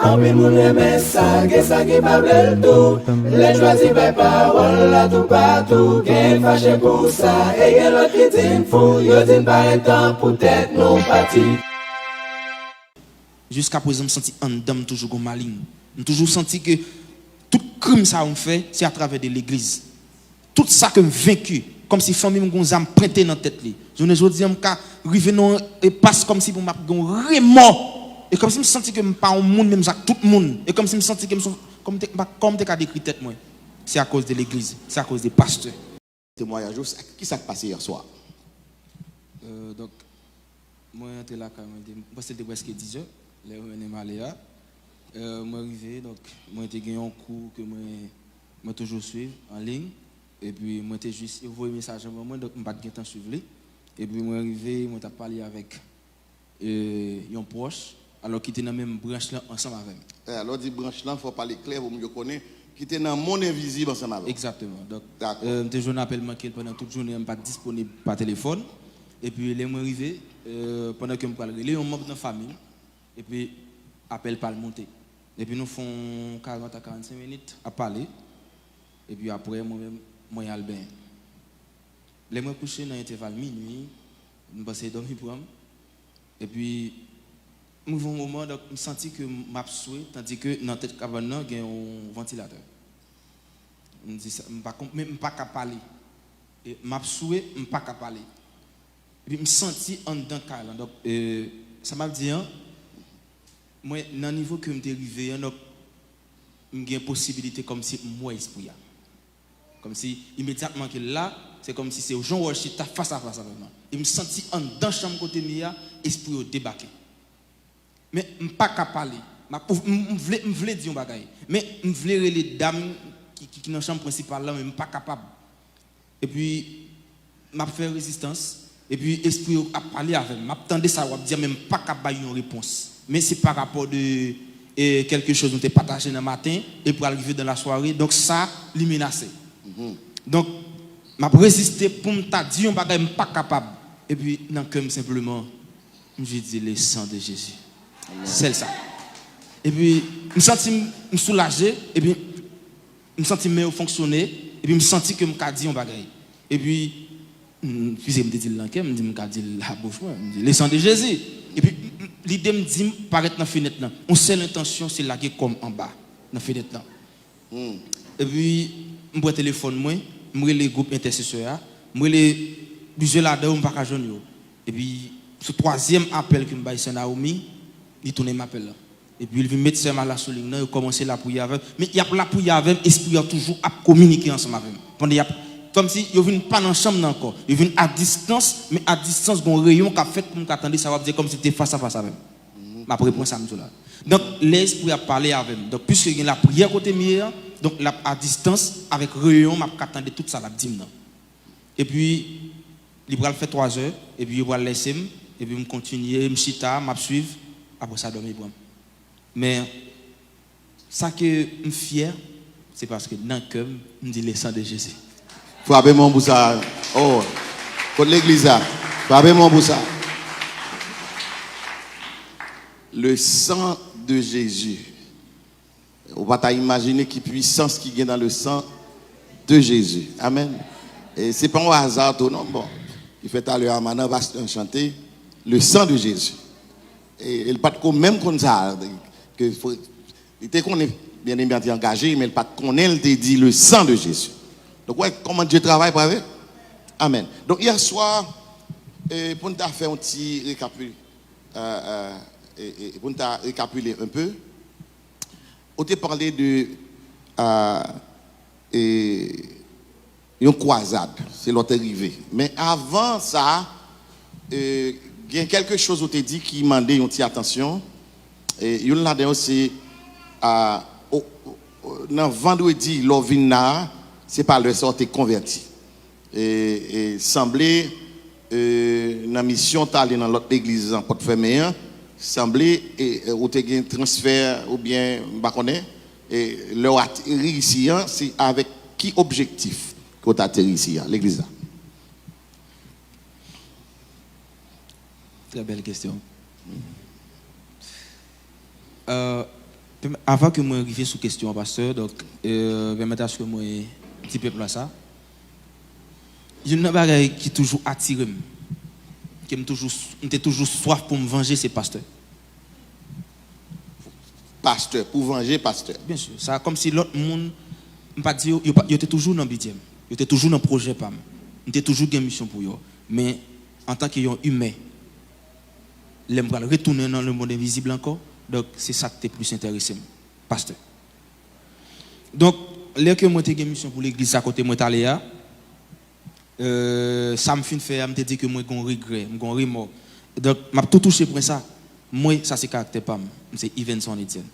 En pile moun reme ça, que ça qui pas bel tout. Les choisis par parole là tout partout. Qu'elle fâche pour ça, et y'en l'autre qui dit fou. Yo dit pas temps pour tête non parti. Jusqu'à présent, je me sens en dedans toujours comme maligne. Je toujours senti que tout crime ça on fait, c'est à travers de l'église. Tout ça que je vaincu, comme si famille me a prêté dans la tête. Je ne dis pas que et passe comme si pour m'a remords. Et comme si je me sentis que je pas un monde même tout le monde. Et comme si je me sentis que comme tu as décrit tête moi. C'est à cause de l'église, c'est à cause des pasteurs. Témoignage, qui s'est passé hier soir? Donc, moi, je suis là quand même. C'était presque 10 heures. Les revenus Maléa. Moi, arrivé, donc, moi, j'ai gagné un cours que moi, toujours suivre en ligne. Et puis, moi, j'ai juste envoyé un message à moi, donc, je n'ai pas de temps suivre. Et puis, moi, arrivé, moi, j'ai parlé avec un proche, alors qu'il était dans la même branche là, ensemble avec moi. Alors, dit branche là, il faut parler clair, vous me connaissez, qui était dans mon invisible ensemble avec. Exactement. Donc, je n'appelle manqué pendant toute journée, je ne suis pas disponible par téléphone. Et puis, les mois arrivés, pendant que je parle, il y a un membre de la famille. Et puis, appel par le monter. Et puis, nous faisons 40 à 45 minutes à parler. Et puis, après, moi-même, moi, je suis bien. Les mois couchés dans l'intervalle minuit, je passais dormir pour moi. Et puis, nous avons un moment, donc, je me sentis que je suis tandis que dans la tête cabane, il y a un ventilateur. Je me dis, je ne peux pas parler. Et je suis je ne peux pas parler. Et puis, je me sentis en dedans. Donc, ça m'a dit, moi, dans le niveau que je suis arrivé, j'ai une possibilité comme si moi, esprit. Comme si, immédiatement que là, c'est comme si c'est Jean Walsh qui était face à face avec moi. Et je me sentis en dedans de chambre côté mia, esprit au débarqué. Mais je ne peux pas parler. Je voulais dire un bagage. Mais je voulais les dames qui sont dans la chambre principale là, mais je ne suis pas capable. Et puis, je fait résistance. Et puis, l'esprit a parlé avec moi. Je m'attendais ça, je dire, mais je ne suis pas capable de une réponse. Mais c'est par rapport de quelque chose que nous avons partagé dans le matin et pour arriver dans la soirée. Donc, ça, il menacé. Donc, je résisté pour me dire, je ne suis pas capable. Et puis, dans le cœur, simplement, je dis le sang de Jésus. C'est ça. Et puis, je me sentis soulagé. Et puis, je me sentis mieux fonctionner. Et puis, je me sentis que je me dis un bagage. Et puis, je me dis l'enquête, je me dis la bouche, je me dis le sang de Jésus. Et puis, l'idée me dit, paraître dans la fenêtre. On sait l'intention, c'est laguer comme en bas, dans la fenêtre. Et puis, je prends le téléphone, je prends les groupes intercesseurs, je prends les plusieurs là-dedans, je ne peux pas joindre. Et puis, ce troisième appel que je fais à Naomi, il tourne m'appel là. Et puis, il vient mettre ça la sur ligne, il commence la prière avec. Mais il y a la prière avec, l'esprit a toujours à communiquer ensemble avec. Comme si il ne vient pas dans la chambre encore. Il vient à distance, mais à distance, il y a un rayon qui a fait pour m'attendre, ça va dire comme si c'était face à face avec. Ma réponse à là. Donc, l'esprit a parlé avec. Donc, puisque il y a la prière côté mieux, donc à distance, avec rayon, je m'attendais tout ça, la dîme. Et puis, il va faire 3 heures, et puis il va laisser, et puis je continue, je chita, je suivre, après ça, dormir. Mais, ça que je suis fier, c'est parce que dans le cœur, je dis le sang de Jésus. Frappez mon boussa. Oh, contre l'église. Frappez mon boussa. Le sang de Jésus. On va t'imaginer qui puissance qui est dans le sang de Jésus. Amen. Et c'est pas un hasard, tout non. Bon, il fait à l'heure, maintenant, va chanter le sang de Jésus. Et il pas même comme ça. Il était qu'on est bien engagé, mais il pas qu'on elle te dit le sang de Jésus. Donc, ouais, comment Dieu travaille pour avec? Amen. Donc, hier soir, pour nous faire un petit récapitulatif, pour nous récapituler un peu, on t'a parlé de une croisade, c'est l'autre arrivé. Mais avant ça, il y a quelque chose où t'a dit qui m'a demandé une petite attention. Et une là-dedans, c'est dans vendredi, l'Ovina, c'est par le sort converti. Et semblait, dans la mission, t'aller dans l'autre église en Porte-Fermé, semblait, ou t'as un transfert, ou bien, bah, et leur atterri ici, c'est avec qui objectif que tu atterri ici, l'église? Très belle question. Avant que moi arrive sous question, pasteur, donc, permettez à ce que moi, un petit peu plus ça. Il y a une chose qui toujours attire, qui me toujours soif pour me venger, c'est pasteur. Pasteur, pour venger pasteur. Bien sûr, ça comme si l'autre monde, pas dire, il était toujours dans le BDM, il était toujours dans le projet PAM, il était toujours une mission pour eux. Mais en tant qu'humain, l'aime retourner dans le monde invisible encore. Donc, c'est ça qui est plus intéressant, pasteur. Donc, là que moi, j'ai une mission pour l'église à côté de moi, ça me fait faire, me dit que moi, j'ai un regret, j'ai un remords. Donc, je tout touché pour ça. Moi, ça, c'est caractère PAM. C'est Ivenson Etienne.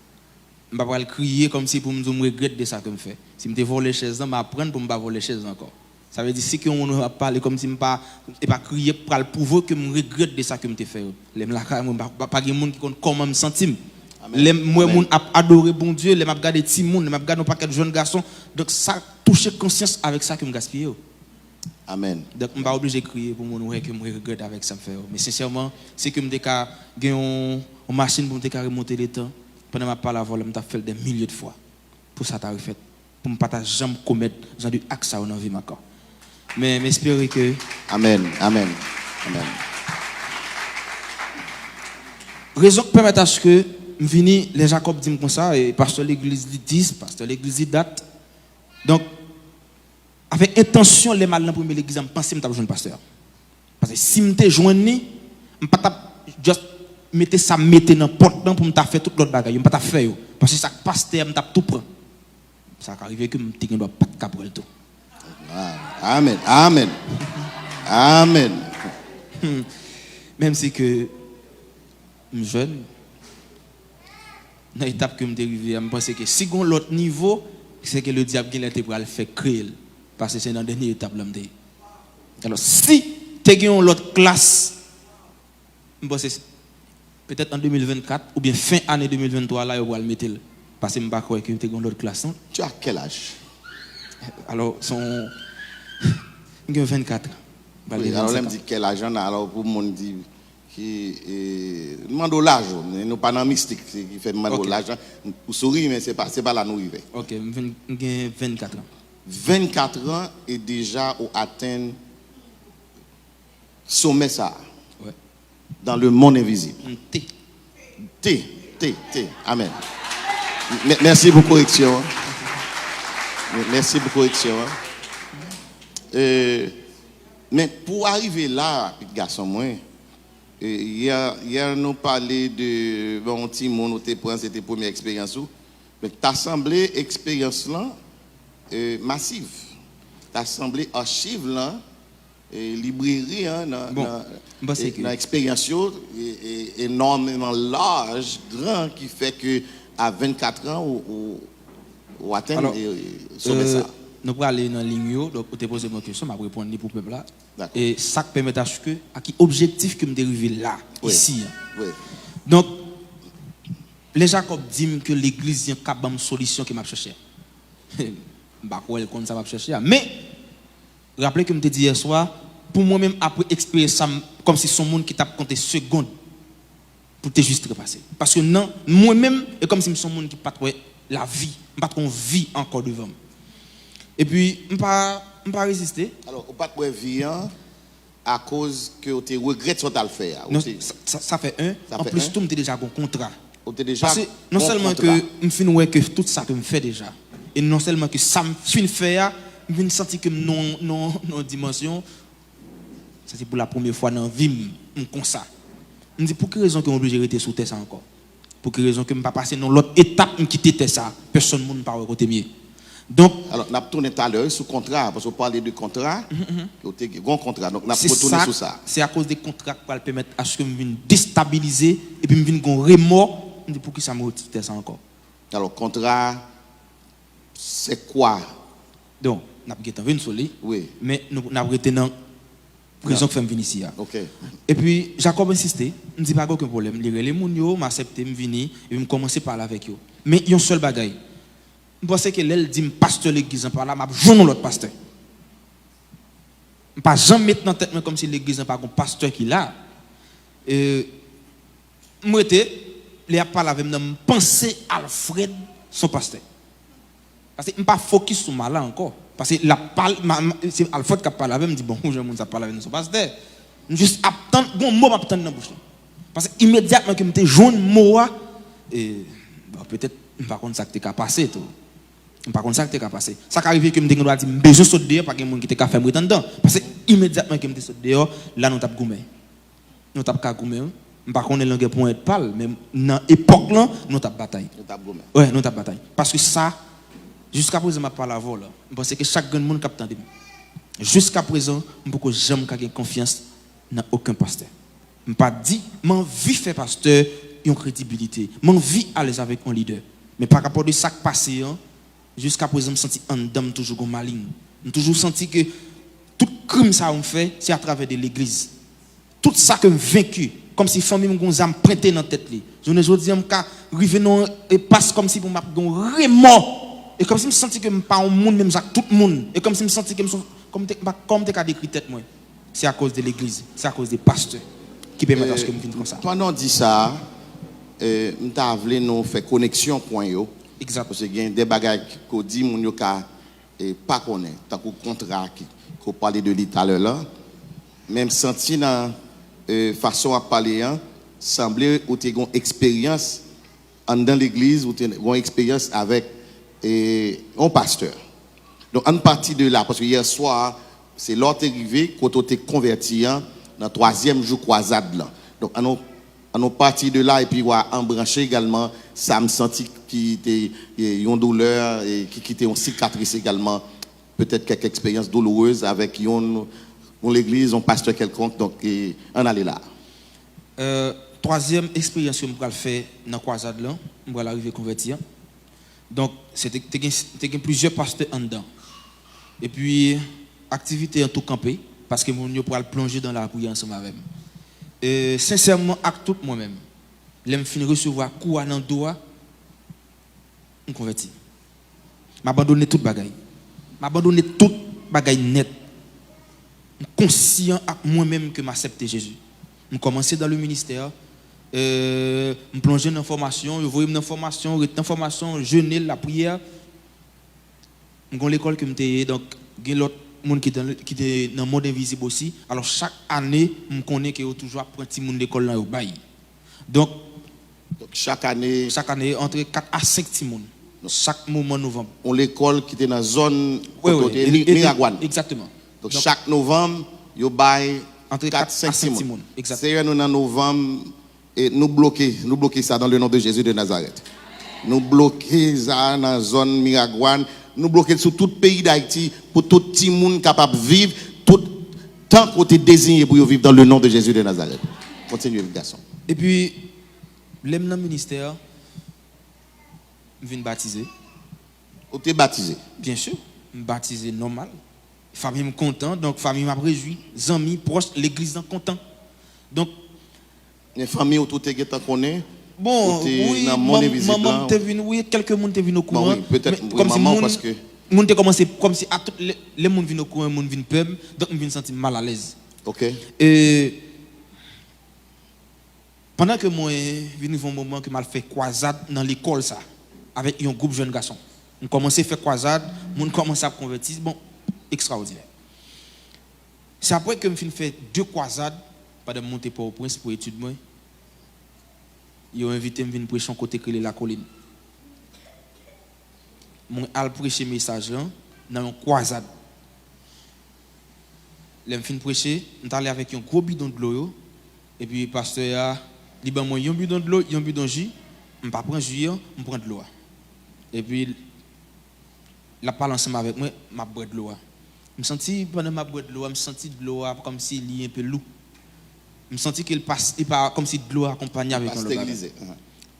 Je ne vais pas crier comme si pour me dire que je regrette de ça que je fais. Si je volé les chaises, je vais apprendre pour ne pas voler les chaises encore. Ça veut dire si on va parler comme si je ne pas crier pour le prouver que je regrette de ça que je fais. Je ne vais pas de monde qui compte comment je me sens. Moi, je adoré bon Dieu, je regarde des petits monde, je regarde un paquet de jeunes garçons. Donc ça touche conscience avec ça que je gaspille. Amen. Donc je ne suis pas obligé de crier pour moi que je regrette avec ça. Mais sincèrement, c'est que je suis une machine pour me remonter les temps. Pendant ma parole, je me fait des milliers de fois. Pour ça, tu fait. Pour ne pas jamais commettre genre du acte ça dans la vie. Mais j'espère que. Amen. Amen. Amen. Raison qui permet à ce que je viens, les Jacob disent comme ça, et pasteur l'église dit, pasteur l'église date. Donc, avec intention, les malins pour l'église, je pense que je suis un pasteur. Parce que si je suis joint, je ne peux pas juste mettre ça dans le porte pour me faire toute l'autre bagaille. Je ne peux pas faire. Parce que chaque pasteur, je tout prend. Ça arrive que je ne dois pas de capable tout. Amen. Amen. Amen. Même si que je suis jeune, dans l'étape que je suis arrivé, je pense que si on l'autre niveau, c'est que le diable qui pour le faire créer. Parce que c'est dans la dernière étape. Alors, si tu as l'autre classe, je pense que peut-être en 2024 ou bien fin année 2023, là, je vais le mettre. Parce que je ne sais pas que tu as l'autre classe. Tu as quel âge? Alors, j'ai 24 ans. Oui, alors, je me dis quel âge on a. Alors, pour le monde dit qui demande l'argent, nous pas dans mystique, qui fait demander l'argent. Vous souriez, mais ce n'est pas là nous vivons. Ok, j'ai 24 ans. 24 ans et déjà on atteint sommet ça. Ouais. Dans le monde invisible. T. Amen. Merci pour la correction. Merci pour la correction. Mais pour arriver là, garçon, moi, hier nous parlait de bon petit monde, c'était la première expérience. Mais tu as semblé expérience là massive. Tu as semblé archive là, librairie dans l'expérience énormément large, grand, qui fait que à 24 ans ou atteindre sommet ça. Nous allons aller dans la ligne, donc vous te posez une question, je vais répondre pour le peuple là. Et ça permet à ce que, à qui objectif que me dérive là, ici. Oui. Donc, les Jacob disent que l'église est capable de solution que m'a cherché. Bah quoi elle compte ça m'a cherché. Mais rappelez que me dit hier soir, pour moi-même après expérience ça comme si son monde qui t'a compté secondes pour te juste repasser. Parce que non, moi-même est comme si son monde qui pas la vie, pas qu'on vit encore devant. Et puis on pas résister. Alors on pas vie à cause que tu regrettes ce que tu as fait. Non, ça fait un. Ça en fait plus, un. tout me déjà un contrat. Parce que non seulement que je finis que tout ça que je fais déjà, et non seulement que ça me fait faire, je me sens que non dimension, ça c'est pour la première fois dans la vie, comme ça. Je me dis pour quelle raison que je suis obligé de rester sous terre ça encore? Pour quelle raison que je ne peux pas passer dans l'autre étape de quitter ça? Personne ne parle côté mieux. Donc, alors, on a tourné tout à l'heure sur contrat, parce qu'on parlait de contrat, grand contrat, donc on a retourné sur ça. C'est à cause des contrats qui permettre à ce que je vienne déstabiliser et puis je vienne un remords pour que ça me retire ça encore. Alors, contrat, c'est quoi? Donc, on a venu sur lui, oui. Mais nous avons été dans la prison que je viens ici. Okay. Et puis, Jacob insisté, je ne dis pas aucun problème. Les gens m'acceptent, je viens et je commence à parler avec eux. Mais il y a un seul bagaille. Je pense que l'elle dit pasteur l'église par là, je joue l'autre pasteur. Je ne pas jamais mettre dans la tête comme si l'église n'a pas un pasteur qui l'a. Moi, les a parlé avec moi, penser Alfred son pasteur. Parce que je ne pas focus sur malin encore. Parce que c'est Alfred qui a parlé avec moi, me dit bon, je ne sais pas parler avec son pasteur. Juste attendre, bon mot m'attendre dans la bouche. Parce que immédiatement que je me jaune mot et peut-être par contre ça qui t'a passé tout. Par contre ça qui t'a passé. Ça qui arrive que me doit dire besoin sauter dehors parce que monde qui t'a fait moi dedans parce que immédiatement que me sauter dehors là nous t'a goumé. Nous t'a ka goumé. Par contre langue pour être pâle mais dans époque là nous t'a bataille. Nous t'a goumé. Ouais, nous t'a bataille. Parce que ça jusqu'à présent m'a pas la vol. Je pense que chaque grand monde qui attend. Jusqu'à présent, je ne peux jamais avoir confiance dans aucun pasteur. Je ne pas dit, mon vie fait pasteur une crédibilité. Mon vie à l'aise avec un leader. Mais par rapport à ça qui passe, jusqu'à présent, je me sens en dame toujours maligne. Je toujours senti que tout crime ça on fait, c'est à travers de l'église. Tout ça que je vaincu, comme si famille me âme prêté dans la tête. Je ne dis pas que et passe comme si pour m'a remords. Et comme si je me sentais que je ne suis pas un monde même avec tout le monde. Et comme si je me sentais que je comme tu as décrit tête moi. C'est à cause de l'église, c'est à cause des pasteurs qui permettent à ce que je vienne comme ça. Toi, non dit ça, nous avons nous fait connexion point yo. Exact. Parce qu'il y a des bagages qu'on dit, mon yo pas connaît, tant qu'on contrat qu'on parlait de lui tout à l'heure là. Même senti dans façon à parler, semblait ou tu as une expérience dans l'église, ou tu as une expérience avec un pasteur. Donc, en partie de là, parce que hier soir, c'est l'autre arrivé, quand on t'est converti dans le 3e jour croisade. Là. Donc, en partie de là, et puis, on a embranché également, ça me sentit qu'il était une douleur, et qui était une cicatrice également, peut-être quelques expériences douloureuses avec l'église, un pasteur quelconque, donc, on allait là. 3e expérience que je vais faire dans la croisade, là, je vais arriver converti. Donc, c'était plusieurs pasteurs en dedans. Et puis, activité en tout campé, parce que mon yo pour plonger dans la prière ensemble avec moi. Sincèrement, avec tout moi-même, je me finis recevoir coup dans le doigt, je me convertis. Je m'abandonne tout bagaille. Je m'abandonne tout bagaille net. Je suis conscient avec moi-même que m'accepter Jésus. Je commençais dans le ministère. Je plongeais dans la formation, je voyais dans la formation, jeûner, la prière. Dans l'école que j'étais, donc, il y a l'autre monde qui était dans le monde invisible aussi. Alors, chaque année, je connais qu'il y a toujours un petit monde d'école dans le bail. Donc, chaque année, entre 4 à 5 petits monde. Chaque moment novembre. On l'école qui était dans la zone Miragouane. Exactement. Donc, chaque novembre, il y a entre 4 à 5 petits monde. C'est nous en novembre. Et nous bloquer ça dans le nom de Jésus de Nazareth. Nous bloquer ça dans la zone Miragouane. Nous bloquer sur tout le pays d'Haïti pour tout petit monde capable de vivre tout tant qu'on est désigné pour vivre dans le nom de Jésus de Nazareth. Continuez, garçon. Et puis, l'aime dans le ministère, je viens baptiser. Vous êtes baptisé? Bien sûr, je suis baptisé normal. La famille est contente, donc la famille m'a réjoui. Les amis proches, l'église est contente. Donc, les familles où tout est connaît. Bon, oui, maman t'es venu, oui, quelques monde t'es venu au courant. Oui, peut-être comme maman si parce que monde t'est commencé comme si à tous les monde viennent au courant, monde viennent peuple, donc je viens sentir mal à l'aise. OK. Et pendant que moi venu un moment que m'a fait croisade dans l'école ça avec un groupe de jeunes garçons. On commençait à faire croisade, monde commençait à convertir, bon, extraordinaire. C'est après que je fait 2 croisades pendant monter pour au prince pour étudier moi. Ils ont invité à venir prêcher côté que la colline. Mon al prêcher message là dans une croisade. L'aime fin prêcher, on allé avec un gros bidon de l'eau et puis pasteur a dit ben moi un bidon de l'eau, un bidon de jus, on pas prendre jus, on prend de l'eau. Et puis la parle ensemble avec moi, m'a boire de l'eau. Je me senti pendant ma boire de l'eau, je me senti de l'eau comme s'il est un peu lourd. Je me senti qu'il passe comme si de l'eau accompagnait avec un stérilisé.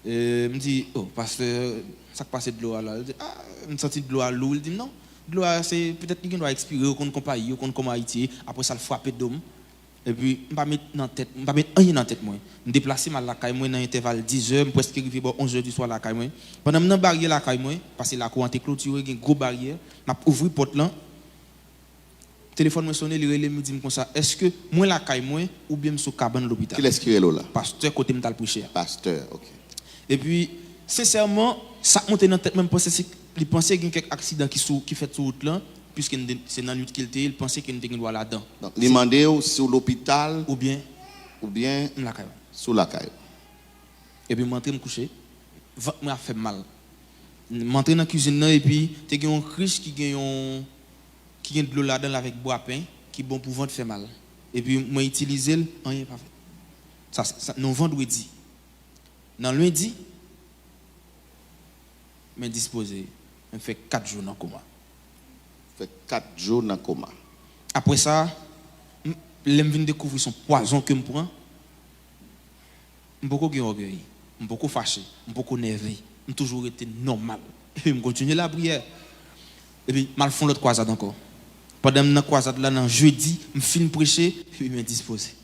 Je me dis oh pasteur ça passe de l'eau là. Je me senti de l'eau lourd, il dit non. De l'eau c'est peut-être qu'il doit expirer qu'on compagnie, qu'on comme Haïti, après ça le frapper d'homme. Et puis je pas mettre dans tête, je pas mettre rien dans tête moi. Me déplacer mal la caille moi dans intervalle 10h, presque arrivé bon 11h du soir la caille moi. Pendant me dans barrière la caille moi parce que la cour était clôturée, une gros barrière, m'a ouvrir porte là. Téléphone me sonne, il me dit comme ça, est-ce que moi la caille moi ou bien sous cabane l'hôpital? Qui est-ce qui est là? Pasteur côté me t'a prêcher. Pasteur, OK. Et puis, sincèrement, ça monte dans la tête, même il pensait qu'il y a quelques accidents qui fait sur route là, puisque c'est dans la nuit qu'il était, il pensait qu'il y a une loi là-dedans. Donc, il demandait sur l'hôpital ou bien la caille. Sous la caille. Et puis, je suis me coucher, ventre m'a fait mal. Je suis dans la cuisine et puis, il y a un riche qui a de l'eau là-dedans avec bois pain, qui est bon pour ventre faire mal. Et puis, je utilise le, rien pas fait. Ça, non, vendredi. Dans lundi, je disposé. Je fais 4 jours dans le coma. Fait 4 jours dans le coma. Après ça, je viens découvrir son poison que je prends. Je suis beaucoup orgueilleux, je suis beaucoup fâché, je suis beaucoup nerveux. Je suis toujours été normal. Et je continue la prière. Et puis, je fais l'autre croisade encore. Pendant que je suis croisade là, dans jeudi, je finis prêcher et puis je me disposé.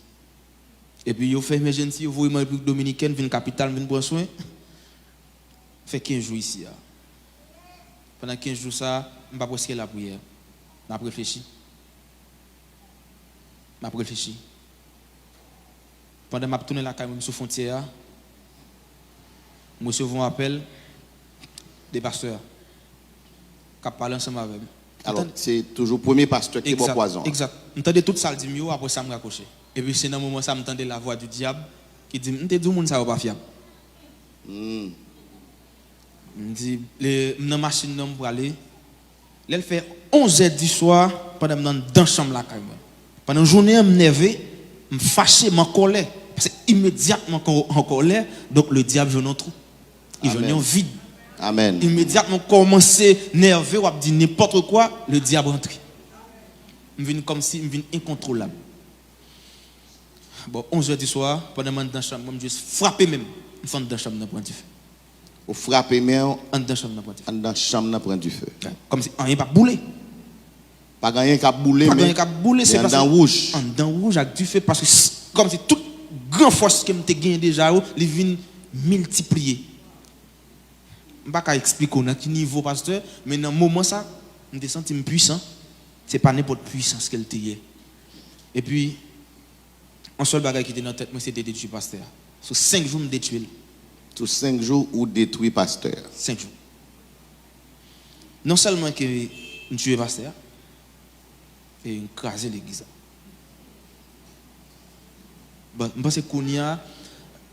Et puis, je fais emergency, je vais en République dominicaine, je viens capitale, je viens prendre soin. Je fais 15 jours ici. Pendant 15 jours, ça, je ne vais pas presque la prière. Je vais réfléchir. Je vais réfléchir. Pendant que je tourne la caméra sur la frontière, je recevais un appel des pasteurs qui parlent ensemble avec moi. Alors, c'est toujours le premier pasteur qui est bon poison. Exact. J'entendais tout ça, je dis, après ça, je me raccroche. Et puis, c'est dans ce moment ça, j'entendais la voix du diable qui dit, je te dis, ça va pas fiable. Je dis, dans la machine, je vais aller. Elle fait 11h du soir pendant que je suis dans la chambre. Pendant la journée, je me nerveux, je me fâché, je me colère. Parce que immédiatement, en colère, donc le diable vient dans trou. Il vient en vide. Amen. Immédiatement, commencer nerveux, ou dire n'importe quoi, le diable rentre. Je viens comme si je viens incontrôlable. Bon, 11h du soir, pendant que je suis dans la chambre, je suis frappé même. Je suis dans la chambre, je prends du feu. Vous frappez même dans la chambre, je prends du feu. Dans la chambre, je prends du feu. Comme si rien pas boulé. Pas rien qui a boulé, mais rien qui a boulé, c'est parce que. dans rouge. Dans rouge, avec du feu, parce que comme si toute grande force que je gagne déjà, il vient multiplier. Je ne peux pas expliquer à quel niveau, pasteur, mais dans le moment, ça, je me sens puissant. Ce n'est pas n'importe puissance qu'elle était. Et puis, un seul bagage qui était dans la tête, c'était de détruire pasteur. Sur 5 jours, je me détruis. Sur 5 jours, ou détruit pasteur. 5 jours. Non seulement que je tue pasteur, et je crase l'église. Bon, je pense qu'on y a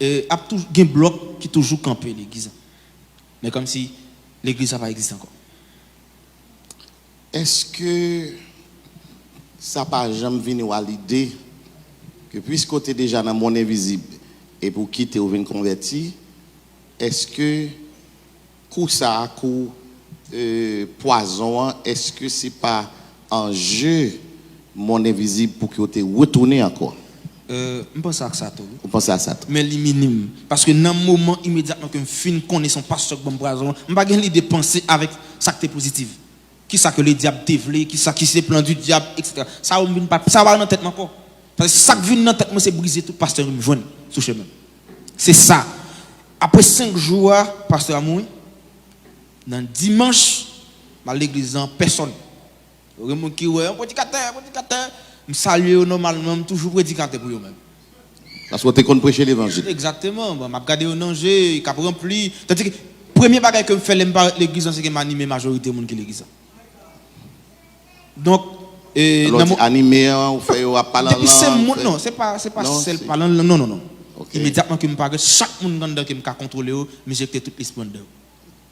un bloc qui toujours campé l'église. Mais comme si l'église n'a pas existé encore. Est-ce que ça n'a pas jamais venu à l'idée que puisque tu es déjà dans le monde invisible et pour quitter ou venir convertir, est-ce que coup ça, coup poison, est-ce que ce n'est pas un jeu monde invisible pour que tu retournes encore? Je pense à ça. Vous pensez à ça? Mais c'est minime. Parce que dans le moment immédiatement que je finis connaître son pasteur comme poison, je n'ai pas l'idée de penser avec ça qui est positif. Qui ça que le diable développe, qui ça qui c'est plan du diable, etc. Ça va dans la tête encore. Parce que ça qui vient dans la tête, c'est briser tout pasteur me joindre sous chemin. C'est ça. Après 5 jours, pasteur a mouru. Dans dimanche, à l'église, personne. Il y a des gens qui disent, prédicateur. Je salue normalement, toujours prédicateur pour eux-mêmes. Parce que tu es prêcher l'évangile. Exactement. Je vais regarder au danger, je vais remplir. Tandis que le premier bagage que je fais l'église, c'est que je m'anime la majorité de gens qui l'église. Donc, animé, on fait parler en langue. Non, c'est pas celle parlant. Non. Okay. Immédiatement que je parle, chaque monde qui me contrôle, mais j'ai tout l'esprit de.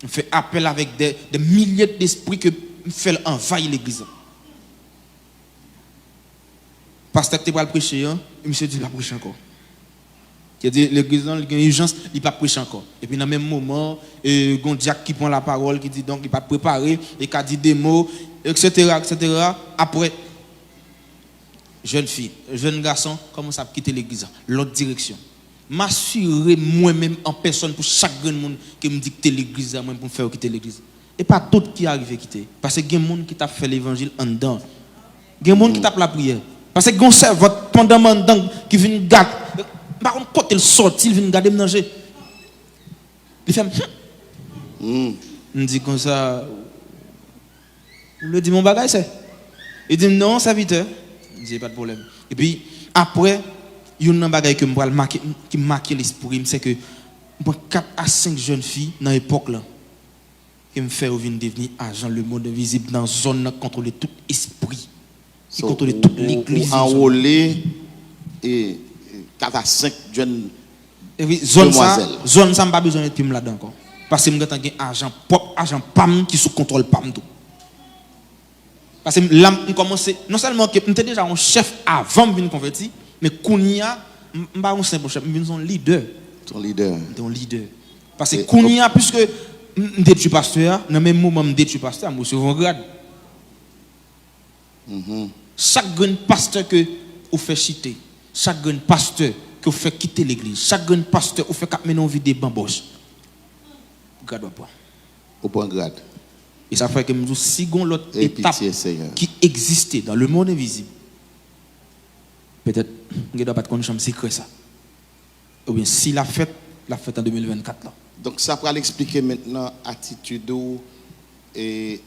On fait appel avec des milliers d'esprits que fait envahir l'église. Pasteur qui va prêcher, et monsieur dit il va prêcher encore. Il dit l'église il y a une urgence, il va prêcher encore. Et puis dans le même moment, il y a un diacre qui prend la parole, qui dit donc il va préparer, et qui a dit des mots, etc. Après, jeune fille, jeune garçon, commence à quitter l'église, l'autre direction. M'assurer moi-même en personne pour chaque grand monde qui me dicte l'église, moi pour me faire quitter l'église. Et pas d'autres qui arrivent à quitter. Parce que il y a des gens qui t'a fait l'évangile en dedans. Il y a des gens qui tapent la prière. Parce que il y a un serveur pendant mandang qui vient garder. Par contre, quand il sort, il vient garder me danger. Il fait on dit comme ça. Vous le dites mon bagage c'est. Il dit non, serviteur. Je dis pas de problème. Et puis après, il y a un bagage qui marque l'esprit, c'est que 4 à 5 jeunes filles dans l'époque là qui me fait devenir agent le monde invisible dans zone contrôler tout esprit qui contrôler toute l'église enrôler et 4 à 5 jeunes zone ça pas besoin d'être là-dedans encore parce que m'gatan gen agent propre agent pam qui sous contrôle pam tout parce que là on commence non seulement que m'était déjà un chef avant de venir convertir mais kounia m'pa un simple chef m'vinn son leader parce que kounia puisque m'détruit pasteur dans même moment m'détruit pasteur me recevoir un grade chaque grand pasteur que ou fait chiter chaque grand pasteur que vous fait quitter l'église chaque grand pasteur vous fait cap mener vie de bamboche grade au point grade et ça fait que nous si gon l'autre étape qui existait dans le monde invisible peut-être on doit pas de chambre secret ça ou bien si la fête en 2024 là. Donc ça pourra l'expliquer maintenant attitude et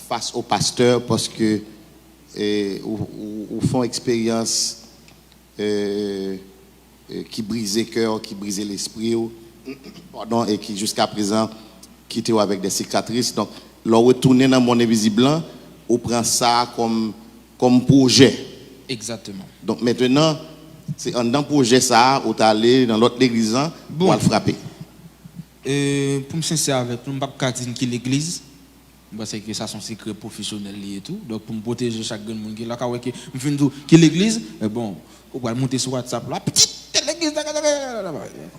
face au pasteur parce que ou font expérience qui brisait cœur, qui brisait l'esprit pardon et qui jusqu'à présent quitté avec des cicatrices. Donc leur retourner dans le monde invisible, on prend ça comme projet. Exactement. Donc maintenant c'est dans projet ça ou aller dans l'autre église pour le frapper. Pour me sincère avec nous, je ne peux pas dire que l'église, parce que ça sont secrets professionnels et tout. Donc pour me protéger chaque monde qui est là, je me dis que l'église, bon, on va monter sur WhatsApp là, petite l'église,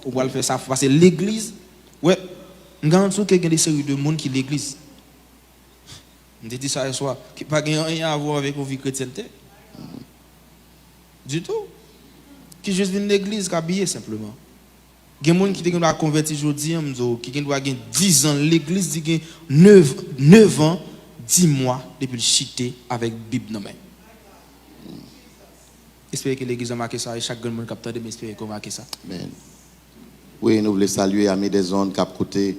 on va le faire ça parce que l'église, ouais, je garantis qu'il y a des séries de monde qui l'église. Je dis ça ce soir, qui n'a pas rien à voir avec la vie chrétienne. Du tout. Qui juste vient de l'église, qui habillé simplement. Il y a des gens qui doivent convertir aujourd'hui, qui doivent avoir 10 ans. L'église dit 9 ans, 10 mois depuis le chité avec la Bible dans la main. J'espère que l'église a marqué ça et chaque monde qui a capté, mais j'espère qu'on a marqué ça. Amen. Oui, nous voulons saluer Amis des Zones qui a écouté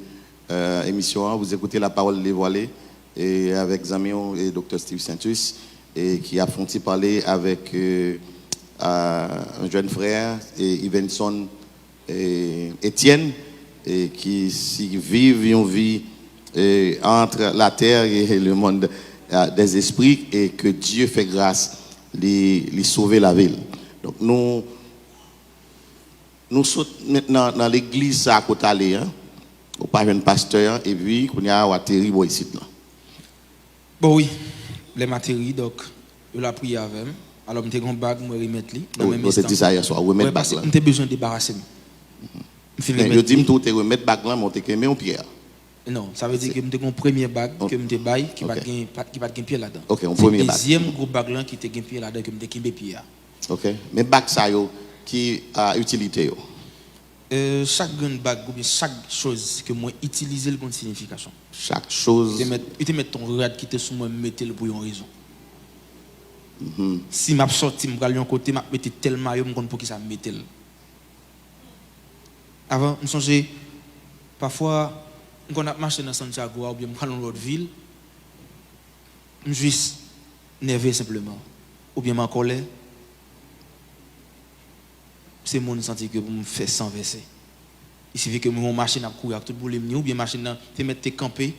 l'émission. Vous écoutez la parole dévoilée et avec Zamion et Dr. Steve Saintus et qui a fondé parler avec un jeune frère et Ivenson et Étienne et qui vivent une vie entre la terre et le monde des esprits et que Dieu fait grâce de sauver la ville. Donc nous sommes maintenant dans l'église à côté d'aller, hein, au pas un pasteur et puis on y a atterri ici là. Bon oui, les matériaux donc je l'ai pris avec moi. Alors je me bague me remettre lui dans même instant. Dit ça hier soir, remettre bague là. J'ai besoin de débarrasser. Je dis tout te remettre bague là, monter quaimer en pierre. Non, ça veut dire que j'ai une première bague que je baille qui va gain pied là-dedans. OK, on première bague. Deuxième gros bague là qui te gain pied là-dedans que me gain pied. OK, mais bague ça yo qui a utilité yo. Chaque grande bague ou bien chaque chose que moi utiliser le bonne signification. Chaque chose. Il te met ton rad qui te sous moi mettre pour une raison. Si m'a sorti me aller un côté m'a mettre tellement yo me connait pour qui ça mettre. Avant me songer parfois quand on a marché dans Santiago ou bien dans une autre ville, je suis juste nerveux simplement ou bien ma colère. C'est mon senti que pour me faire sans verser. Il suffit que mon machine a courir tout pour les ou bien machine te mettre te camper,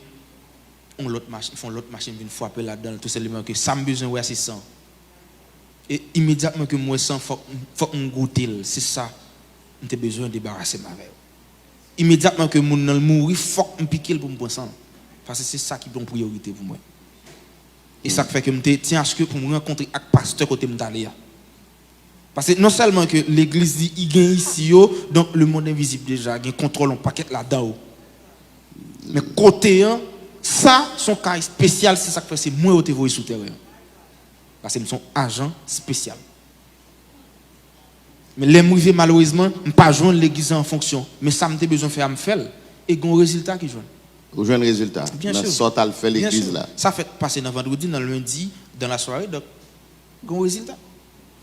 on l'autre machine font l'autre machine vient frapper là-dedans tout simplement que ça me besoin ouais c'est ça. Et immédiatement que moi sans faut on goûter, c'est ça. J'ai besoin de débarrasser ma vie. Immédiatement que mon nan mourir, faut me piquer pour me prendre sang. Parce que c'est ça qui est une priorité pour moi. Et ça fait que je tiens à ce que pour me rencontrer avec le pasteur côté m'aller. Parce que non seulement que l'église dit il gagne ici donc le monde invisible déjà il contrôle un paquet là-dedans. Mais côté ça son cas spécial c'est ça que fait c'est moi au te sous terrain. Parce que sont agent spécial. Mais les mouvements malheureusement pas joindre l'église en fonction mais ça me besoin faire me faire et un résultat qui joue. Au jeune résultat. Bien dans sûr. Sorte à le faire l'église là. Ça fait passer dans vendredi dans le lundi dans la soirée donc un résultat.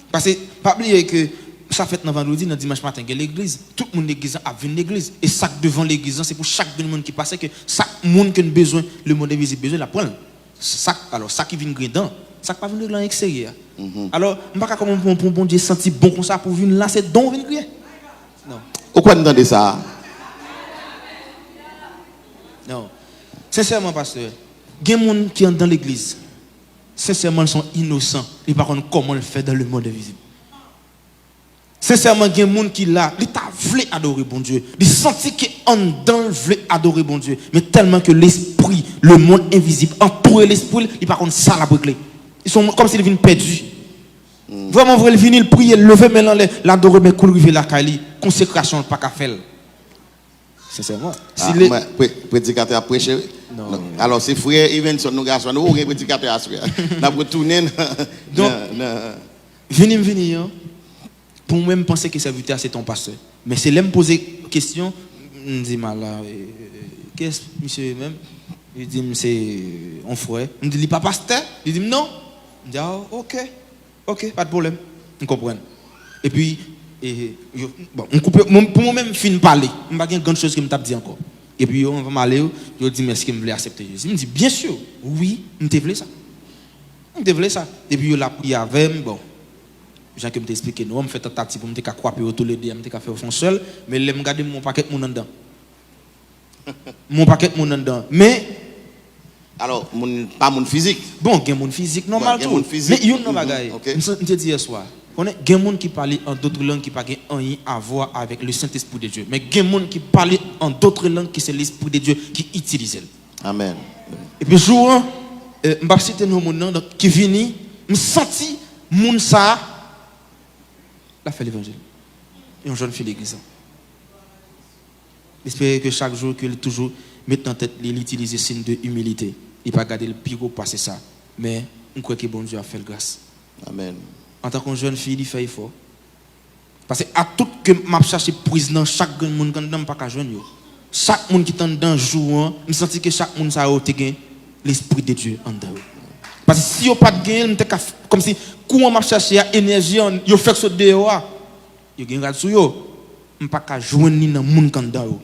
Parce que pas oublier que ça fait dans vendredi dans dimanche matin que l'église tout le monde l'église a venir l'église et ça devant l'église c'est pour chaque monde qui passe que chaque monde qui a besoin le monde invisible besoin la prendre. Ça alors ça qui vient dedans ça pas venir dans l'extérieur. Alors, je ne sais pas comment bon Dieu sentir bon comme ça pour venir là, c'est don venir crier. Non. Pourquoi vous entendez ça? Non. Sincèrement, pasteur, il y a des gens qui sont dans l'église. Sincèrement, ils sont innocents. Ils ne savent pas comment le faire dans le monde invisible. Sincèrement, il y a des gens qui là, ils voulu adorer bon Dieu. Ils sentent qu'en dedans, ils veulent adorer bon Dieu. Mais tellement que l'esprit, le monde invisible, entoure l'esprit, ils ne savent pas ça la briquer. Ils sont comme s'ils viennent perdus. Vraiment, ils viennent prier, lever, mais l'adorer, mais courir la Kali. Consécration, pas qu'à faire. Sincèrement. Prédicateur a prêché. Non. Alors, c'est frère Evenson, nous garçons, nous, aucun prédicateur à frère. Nous avons retourné. Donc, venez. Pour moi, je pense que serviteur, c'est ton pasteur. Mais c'est là me poser question, je me dis, qu'est-ce que monsieur même? Il dit, c'est un frère. Je me dis, il n'est pas pasteur? Il dit, non. Je dis, ok, pas de problème. On comprend. Et puis, pour moi-même, je finis de parler. Je n'ai pas de grande chose que je me dit encore. Et puis, on va m'aller, je dis, mais est-ce que je voulais accepter Jésus? Il me dit, bien sûr, oui, je voulais ça. Je voulais ça. Et puis, il a prié avec, bon. Jean qui me expliqué nous on fait tentative pour me faire croire tous les deux me faire fond seul mais je regarde mon paquet mon dedans mais alors pas mon physique bon gain mon physique normal tout mais il y a un bagaille je te dis hier soir on est gain monde qui parle en d'autres langues qui pas rien à voir avec le Saint-Esprit de Dieu mais gain monde qui parle en d'autres langues qui c'est l'Esprit de Dieu qui utilise. Amen. Et puis jour m'pa citer nos monde qui vini me senti moun ça la fait l'évangile. Et un jeune fille l'église. J'espère que chaque jour qu'il toujours mette en tête l'utiliser signe de humilité. Il pas garder le pire passer ça. Mais on croit que bon Dieu a fait grâce. Amen. En tant que jeune fille, il fait effort. Parce que à tout que m'a cherché prise dans chaque monde quand on pas qu'à joindre. Chaque monde qui est dans jour, je sens que chaque monde ça a l'esprit de Dieu en dedans. Parce que si on pas de gain, comme si quand m'a cherché énergie, yo fait ce dehors, yo gain rat sur yo, on pas qu'à joindre ni dans monde quand dedans.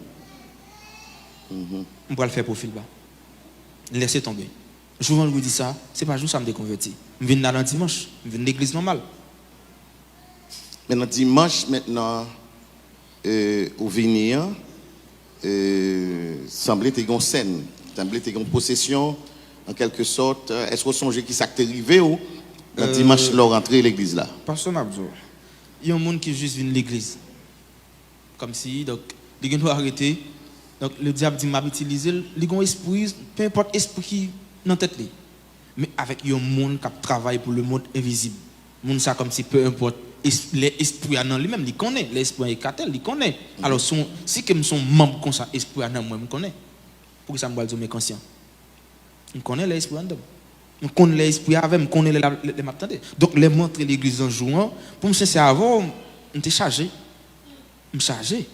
On va le faire profil bas. Laissez tomber. Souvent je vous dis ça, c'est pas juste ça me déconvertir. Je viens dans dimanche, je viens de l'église normale. Maintenant dimanche maintenant au venir semblait être une scène, semblait être une possession en quelque sorte. Est-ce que vous songez qui s'est arrivé ou dimanche leur rentrée à l'église là? Pasteur Mabzo, il y a un monde qui juste vient de l'église. Comme si donc il doit arrêter. Donc le diable dit m'a utilisé, il a un esprit, peu importe esprit qui dans tête li. Mais avec un monde qui travaille pour le monde invisible. Monde ça comme si peu importe l'esprit en lui-même, il connaît, l'esprit est catel, il connaît. Alors si que son membre comme ça esprit en moi, je connais. Pour que ça me voit me conscient. Je connais l'esprit en dedans. Je connais l'esprit avec, je connais les m'attendais. Donc les montrer l'église en jouant, pour me sincère avant, je suis chargé. Je suis chargé.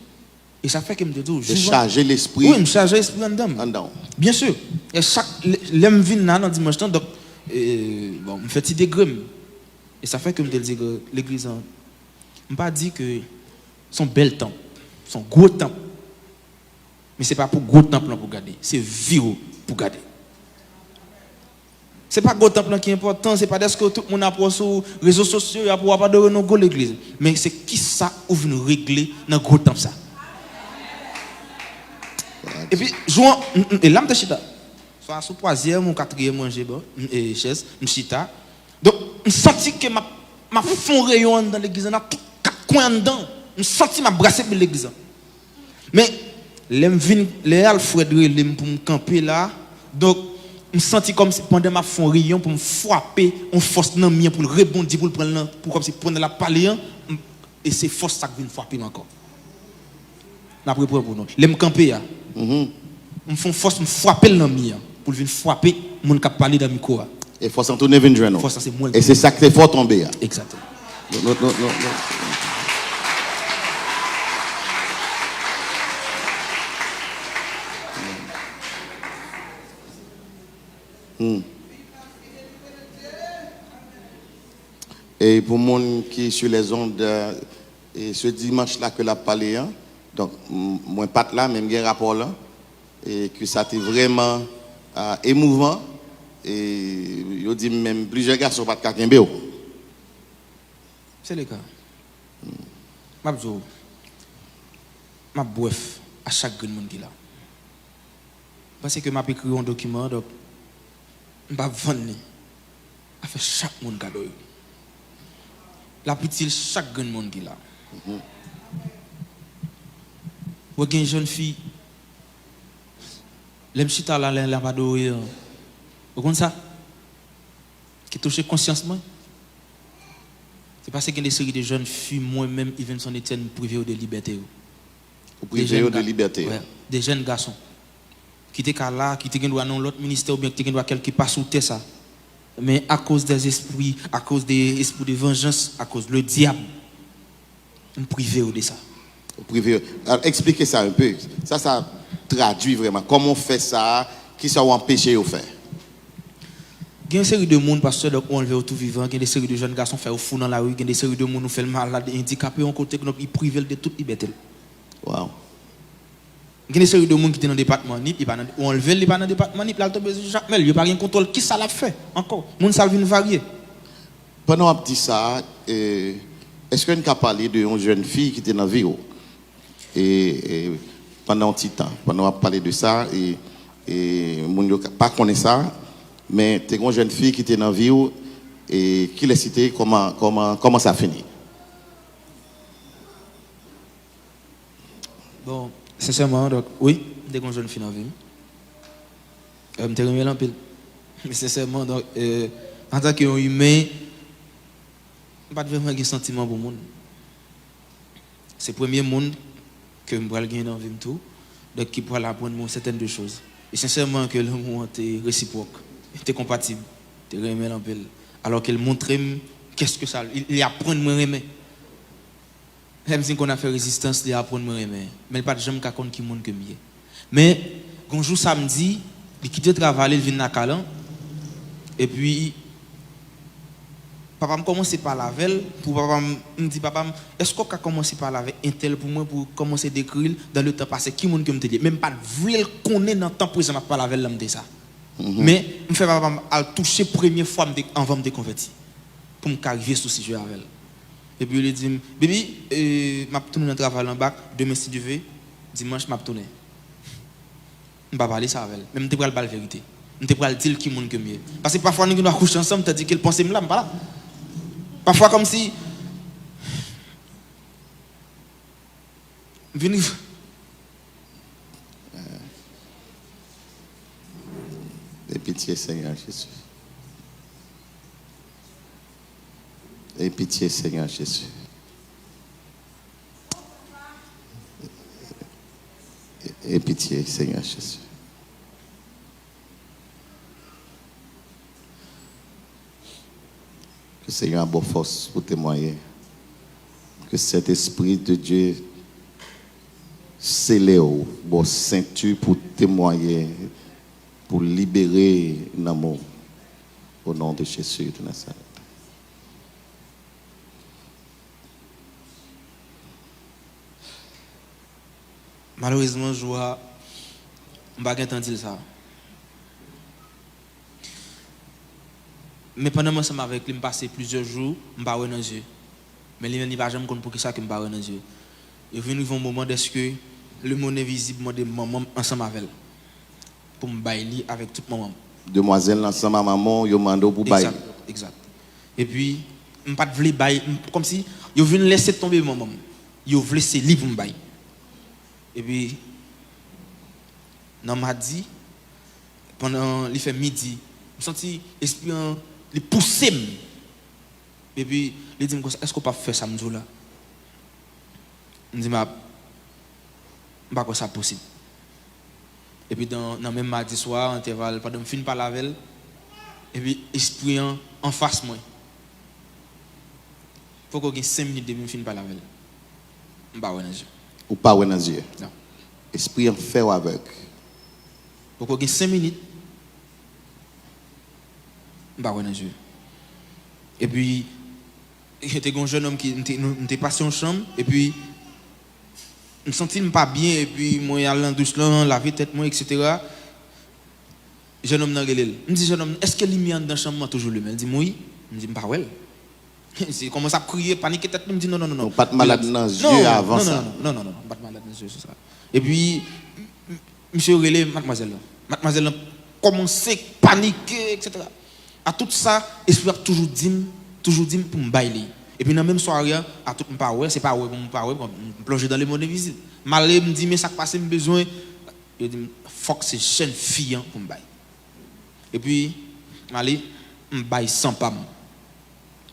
Et ça fait que je me dis, je charger l'esprit. Oui, je charge l'esprit en dedans. Bien sûr. Et chaque l'aime vient dans dimanche temps donc bon, me fait petit degré. Et ça fait que je me dis que l'église on pas dit que son bel temple, son gros temple. Mais c'est pas pour gros temple pour garder, c'est vivre pour garder. C'est pas gros temple qui est important, c'est pas parce que tout le monde approche sur les réseaux sociaux pour pas de renouer l'église, mais c'est qui ça ouvre nous régler dans gros temple ça. Et puis, jouant, et là, je suis soit sur troisième ou quatrième manger, et chaise, je suis donc, je sens que ma fond rayon dans l'église, dans tout quatre coins dedans, je sens ma brasser pour l'église. Mais, les Alfred pour me camper là, donc, je sens comme si pendant ma fond rayon pour me frapper, on force dans mien pour le rebondir, pour prendre comme si prendre la palais, et c'est force ça qui vient frapper encore. N'a pas pour nous. Les me camper là. On fait force me frapper dans mien pour venir frapper mon cap parler dans micro. Et force Antoine vient joindre. Et c'est ça que t'es fort tomber. Exactement. Et pour monde qui est sur les ondes et ce dimanche là que la parlé donc moi pas là même un rapport là et que ça était vraiment émouvant et je dis même plusieurs garçons pas de kakembe. C'est le cas. Mabzo. m'a bref à chaque grand monde qui là. Parce que m'a écrit un document donc m'a vendre à faire chaque monde cadeau. La petite chaque grand monde qui là. Ou une jeune fille l'aime chita là la pas doré. Vous comprenez ça? Qui touche conscience moi. C'est parce qu'il y a des séries de jeunes filles moi-même ils viennent son Étienne privé de liberté. Privé de liberté. Ouais, des jeunes garçons qui étaient là, qui étaient dans l'autre ministère ou bien qui étaient quelque part sous terre ça. Mais à cause des esprits, à cause des esprits de vengeance, à cause du diable, on privé de ça. Privé. Alors, expliquez ça un peu. Ça traduit vraiment. Comment on fait ça? Qui ça empêché de faire? Il y a une série de monde, pasteur, donc on enlève tout vivant. Il y a des séries de jeunes garçons qui font au fou dans la rue. Il y a des séries de monde qui font le malade, handicapés, en côté, ils privent de toute liberté. Wow. Il y a des séries de monde qui sont dans le département NIP, on enlève les dans le département NIP, là, il n'y a pas rien contrôle. Qui ça l'a fait encore? Les gens savent varier. Pendant un petit ça, est-ce qu'on a parlé d'une jeune fille qui était dans la vie? Et pendant un petit temps, pendant on a parlé de ça, et mon ne pas connaît ça, mais tu es une jeune fille qui était dans la vie et qui l'a cité, comment ça finit? Bon, sincèrement, donc, oui, dès qu'on jeune fille dans la vie, je me remis en pile. Mais sincèrement, donc, en tant qu'humain, je n'ai pas vraiment de sentiment pour le monde. C'est le premier monde que je vais gagner dans la vie, donc qui pourra apprendre certaines choses. Et sincèrement, que l'amour est réciproque, est compatible, est remis en pile. Alors qu'il montre qu'est-ce que ça, il apprend à me aimer. Même si on a fait résistance, il apprend à me aimer. Mais il n'y a pas de gens qui connaissent qui monde que mieux. Mais, quand je joue samedi, il quitte le travail, il vient à Calan. Et puis, papa me commence par la veille. Pour papa me dit, papa, est-ce qu'on a commencé par la veille un tel pour moi pour commencer à décrire dans le temps passé qui monde que me dit. Même pas de vrai connaître dans le temps présent par la veille, me dit ça. Mais, je fais papa à toucher première fois avant de me déconvertir. Pour me arriver sous ce sujet avec elle. Et puis il dit, baby, je vais tourner dans le travail en bac, demain si tu veux, dimanche je vais tourner. Je ne vais pas parler ça avec elle. Même je ne vais pas la vérité. Je ne vais pas dire qui est que mieux. Parce que parfois nous nous coucher ensemble, tu as dit qu'elle pensait là, je ne pas là. Parfois comme si. Venez. Et pitié, Seigneur Jésus. Et pitié, Seigneur Jésus. Et pitié, Seigneur Jésus. Que le Seigneur a bonne force pour témoigner. Que cet esprit de Dieu scellé au bon ceinture pour témoigner, pour libérer l'amour. Au nom de Jésus de Nazareth. Malheureusement, je ne vais pas entendre ça. Mais pendant que je suis avec lui, je passe plusieurs jours, je ne vais pas dans les yeux. Mais il ne va jamais comprendre pour ça que je ne vais pas dans les yeux. Il vient un moment où le monde est visible, moi, de maman ensemble avec elle. Pour me bailler avec toute maman. Demoiselle ensemble à maman, yo mando pour bailler. Exact. Et puis, je ne pas de bailler, comme si il vient laisser tomber maman. Il veut laisser libre pour me bailler. Et puis, dans m'a dit, pendant il fait midi, je senti l'esprit il poussé. Et puis, il dit, est-ce qu'on peut faire ça là? Je dis, pas quoi ça possible. Et puis, dans même mardi soir, intervalle, pendant que je finis par la veille, et puis, l'esprit en face moi. Il faut qu'on ait 5 minutes de me finir par la veille. Je ne vais pas dans les yeux. Ou pas dans les yeux. Non. Esprit en fait ou avec. Pour qu'on ait 5 minutes, je ne vais pas dans les yeux. Et puis, il y a un jeune homme qui était passé en chambre, et puis, je me sentais pas bien, et puis, moi, allé en douche, laver tête, moi, etc. Le jeune homme n'a pas. Je me dis, jeune homme, est-ce que l'immigrant dans la chambre toujours le même? Il dit, oui. Je me dis, pas ouais. C'est commence à crier, paniquer, tête, me dit non. Donc, pas de malade dans les yeux avant ça. Non, pas de malade dans les yeux, c'est ça. Et puis, monsieur relé mademoiselle. Mademoiselle commence à paniquer, etc. À tout ça, esprit a toujours dit pour me bailler. Et puis dans la même soirée, à tout pas ouais, c'est pas ouais pour me pas ouais, me plonger dans les mondes invisibles. Malé me dit mais ça passe me besoin. Il dit faut que c'est jeune fille pour me bailler. Et puis malé me baille sans pas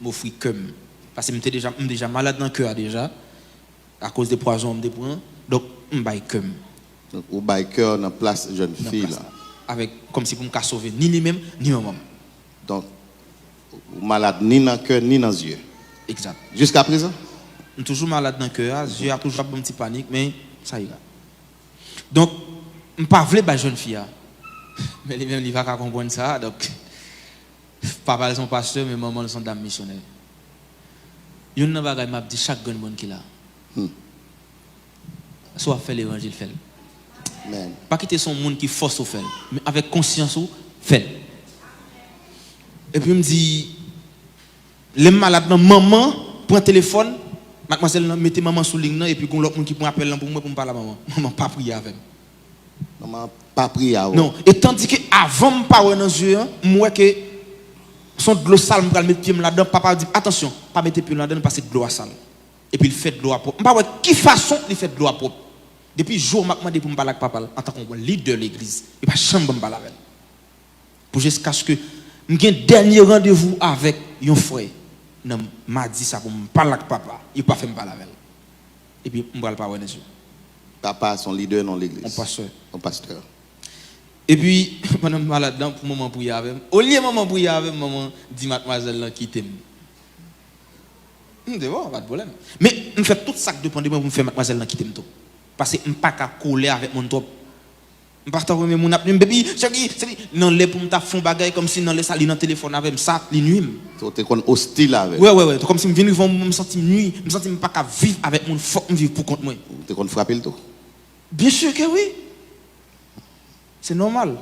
m'offrir comme parce que j'étais déjà malade dans le cœur déjà à cause des poisons me prend. Donc me baille comme. Donc au baille cœur dans place jeune fille là. Avec comme si pour me sauver ni lui-même ni maman. Donc malade ni dans le cœur ni dans les yeux. Exact. Jusqu'à présent? Je suis toujours malade dans le cœur, j'ai toujours un petit panique, mais ça ira. Donc, je ne parle pas de jeune fille. Mais lui-même, il va pas comprendre ça. Donc, papa est son pasteur, mais maman est son dame missionnaire. Il y a une chose m'a dit chaque monde qui est là. Soit fait l'évangile, fait. Pas quitter son monde qui force au fait, mais avec conscience, fait. Et puis, il me dit, les malades, maman prend téléphone, mademoiselle mettez maman sous ligne et puis l'autre monde qui prend appel pour moi pour me parler à maman. Maman pas prier avec. Maman pas prier avec. Non, et tandis que avant me parler dans les yeux, moi que son de l'eau sale, me mettre pied là-dedans, papa dit attention, pas mettre pied là-dedans parce que de l'eau sale. Et puis il fait de l'eau propre. Pas qui façon il fait de l'eau propre. Depuis jour m'a demandé pour me parler avec papa en tant que leader de l'église, il pas chambre me parler avec. Pour jusqu'à ce que j'ai un dernier rendez-vous avec un frère. Non, m'a dit ça pour me parler avec papa. Il n'a pas fait me parler avec elle. Et puis, je ne parle pas avec elle. Papa, son leader dans l'église. Mon pasteur. pasteur. Et puis, pendant que je suis malade, pour maman prier avec elle. Au lieu de maman prier avec elle, maman dit mademoiselle qui t'aime. C'est bon, pas de problème. Mais je fais tout ça que dépend de moi pour me faire mademoiselle qui t'aime. Parce que je ne peux pas coller avec mon trop. Je ne peux pas mon appel, bébé, non, les pour me faire bagaille comme si non, les salles dans le téléphone avec ça, les nuits. Tu es hostile avec. Oui. Comme si je viens me sentir nuit, je me sentis pas qu'à vivre avec mon faut me vivre pour contre moi. Tu es frapper le tout. Bien sûr que oui. C'est normal.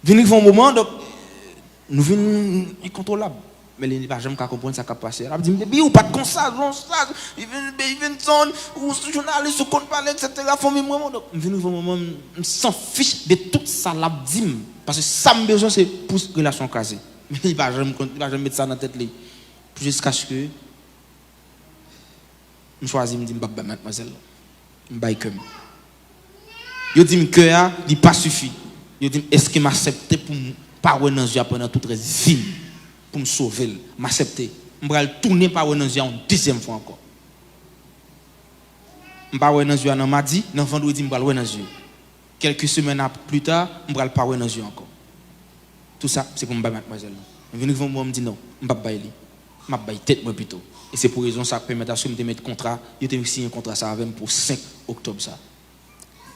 Venir un moment, donc, nous venons incontrôlables. Mais il va jamais comprendre ça qui a passé. Il dit, mais ou pas de comme ça, il vient de zone, ou ce journaliste, ou qu'on parle, etc. Donc, je viens un moment, je s'en fiche de tout ça, là, parce que ça me besoin, c'est pour la relation casée. Mais il va jamais mettre ça dans la tête. Jusqu'à ce que je choisis, je me dis, mademoiselle, je me comme. Je dis que il n'est pas suffit. Je dis, est-ce qu'il m'accepte pour me parler dans les yeux pendant toute la vie, pour me sauver, m'accepter. Je vais tourner par dans les yeux une deuxième fois encore. Je vais parler dans les yeux dans mardi, dans vendredi, je vais parler dans les yeux. Quelques semaines plus tard, je vais parler dans les yeux encore. Tout ça, c'est pour me battre mademoiselle. Je viens me dire non, je ne vais pas bailler. Je vais bailler tête moi plutôt. Et c'est pour raison ça que permet de mettre contrat. Je vais signer un contrat ça avec pour 5 octobre ça.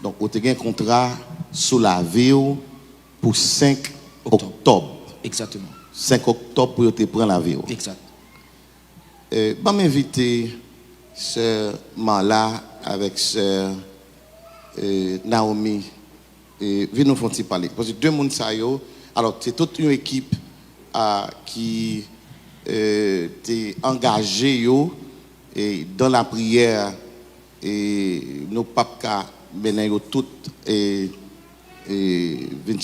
Donc, vous avez un contrat sous la vie pour 5 octobre. Exactement. 5 octobre pour te prendre la vie. Exact. Je vais m'inviter sœur Mala avec sœur Naomi. Venez nous faire parler. Parce que deux personnes, alors c'est toute une équipe qui est engagée dans la prière et nos papes mener toutes et venir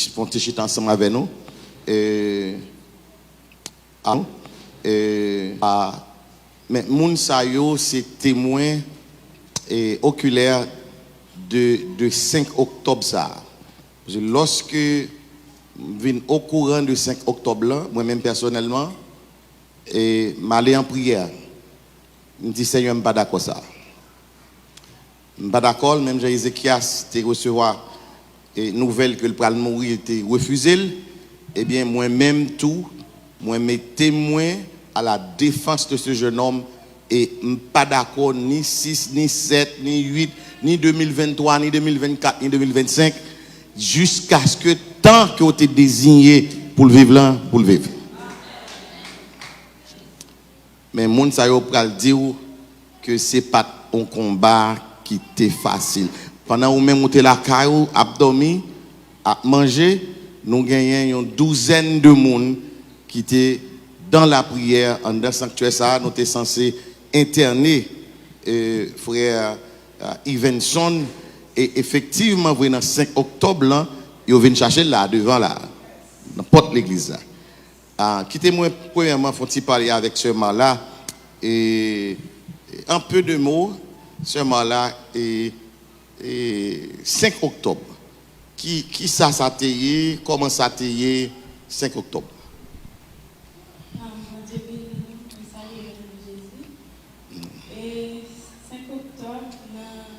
ensemble avec nous. Mais moun sa yo c'est témoin oculaire de 5 octobre ça. Lorsque je viens au courant de 5 octobre là, moi-même personnellement, et m'aller en prière. Je me dis Seigneur, je ne suis pas d'accord ça. Je ne suis pas d'accord, même Jean-Ézéchias te recevoir et nouvelle que le pral mourir était refusé. Eh bien moi-même tout, moi mes témoins à la défense de ce jeune homme et je ne suis pas d'accord ni 6, ni 7, ni 8, ni 2023, ni 2024, ni 2025 jusqu'à ce que tant que vous êtes désigné pour le vivre là, pour le vivre. Mais moun sa yo pral dire que c'est pas un combat qui était facile. Pendant ou même monter la caillou, à dormir, à manger, nous gagnons une douzaine de monde qui étaient dans la prière, en dans le sanctuaire, ça, nous sommes censés interner frère Ivenson. Et effectivement, vous dans 5 octobre, là, ils viennent chercher là, devant là, dans la porte de l'église. Quittez-moi, premièrement, faut-il parler avec ce là et un peu de mots, ce là et 5 octobre. Qui ça t'ayé, comment ça t'ayé 5 octobre? Et 5 octobre,